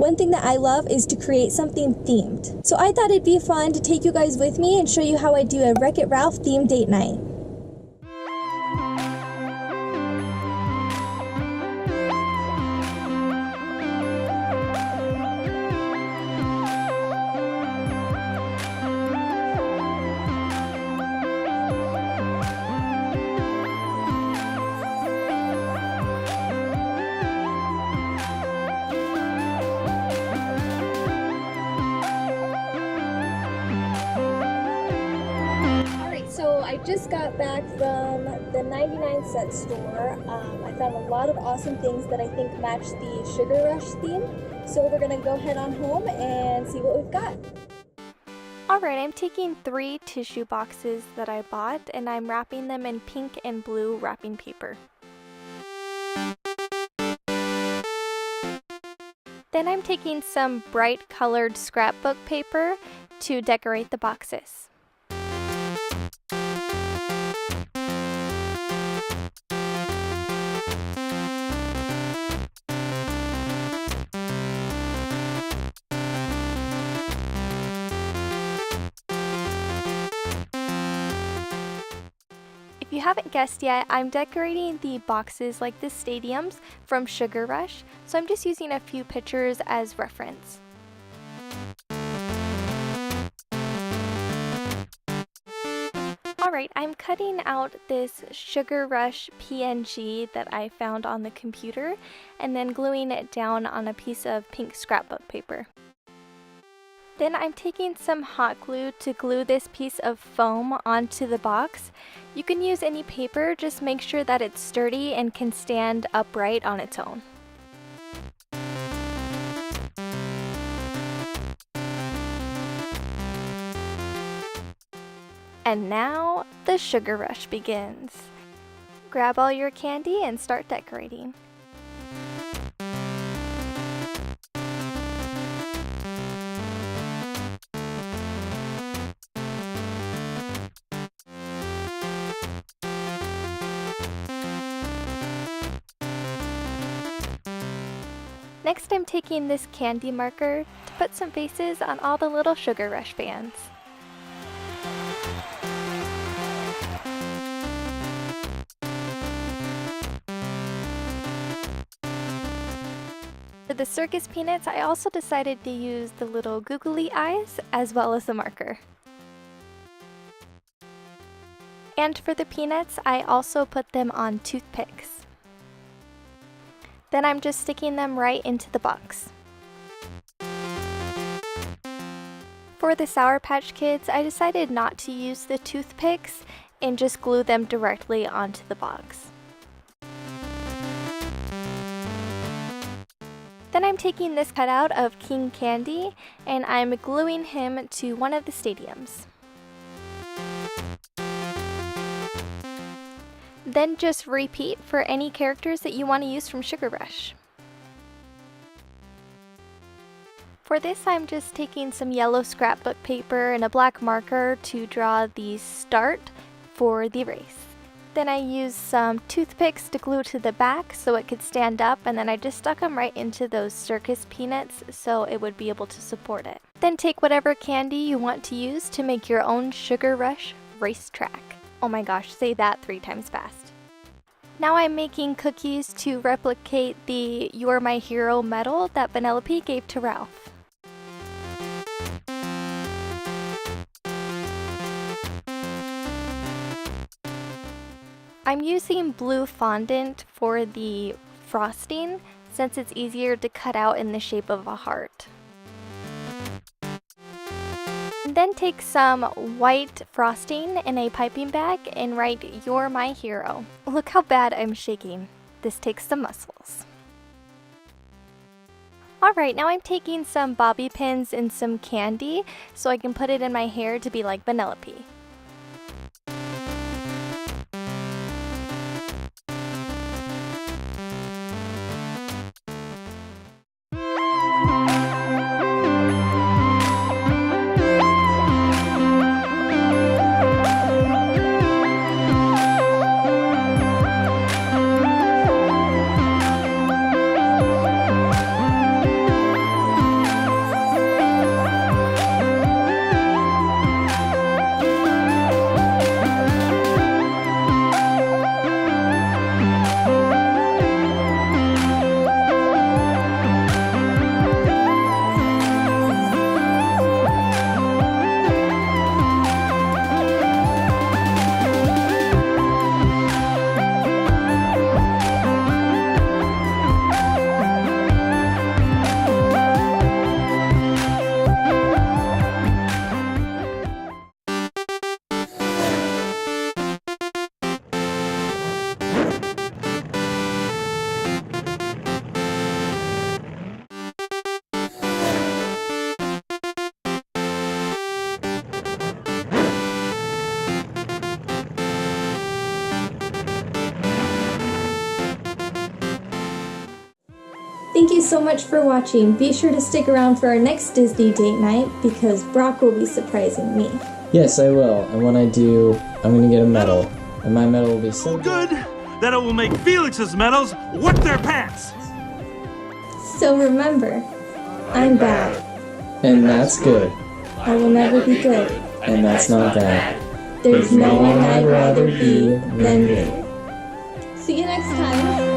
one thing that I love is to create something themed. So I thought it'd be fun to take you guys with me and show you how I do a Wreck-It Ralph themed date night. So I just got back from the 99-cent store. I found a lot of awesome things that I think match the Sugar Rush theme. So we're gonna go head on home and see what we've got. Alright, I'm taking 3 tissue boxes that I bought and I'm wrapping them in pink and blue wrapping paper. Then I'm taking some bright colored scrapbook paper to decorate the boxes. If you haven't guessed yet, I'm decorating the boxes like the stadiums from Sugar Rush, so I'm just using a few pictures as reference. Alright, I'm cutting out this Sugar Rush PNG that I found on the computer and then gluing it down on a piece of pink scrapbook paper. Then I'm taking some hot glue to glue this piece of foam onto the box. You can use any paper, just make sure that it's sturdy and can stand upright on its own. And now the Sugar Rush begins. Grab all your candy and start decorating. Next, I'm taking this candy marker to put some faces on all the little Sugar Rush fans. For the circus peanuts, I also decided to use the little googly eyes as well as the marker. And for the peanuts, I also put them on toothpicks. Then I'm just sticking them right into the box. For the Sour Patch Kids, I decided not to use the toothpicks and just glue them directly onto the box. Then I'm taking this cutout of King Candy and I'm gluing him to one of the stadiums. Then just repeat for any characters that you want to use from Sugar Rush. For this, I'm just taking some yellow scrapbook paper and a black marker to draw the start for the race. Then I used some toothpicks to glue to the back so it could stand up, and then I just stuck them right into those circus peanuts so it would be able to support it. Then take whatever candy you want to use to make your own Sugar Rush racetrack. Oh my gosh, say that 3 times fast. Now I'm making cookies to replicate the You're My Hero medal that Vanellope gave to Ralph. I'm using blue fondant for the frosting since it's easier to cut out in the shape of a heart. Then take some white frosting in a piping bag and write You're My Hero. Look how bad I'm shaking. This takes some muscles. Alright, now I'm taking some bobby pins and some candy so I can put it in my hair to be like Vanellope. you so much for watching. Be sure to stick around for our next Disney date night because Brock will be surprising me. Yes, I will. And when I do, I'm gonna get a medal. And my medal will be so good that it will make Felix's medals wet their pants. So remember, I'm bad. And that's good. I will never be good. And that's not bad. There's no one I'd rather be than me. See you next time.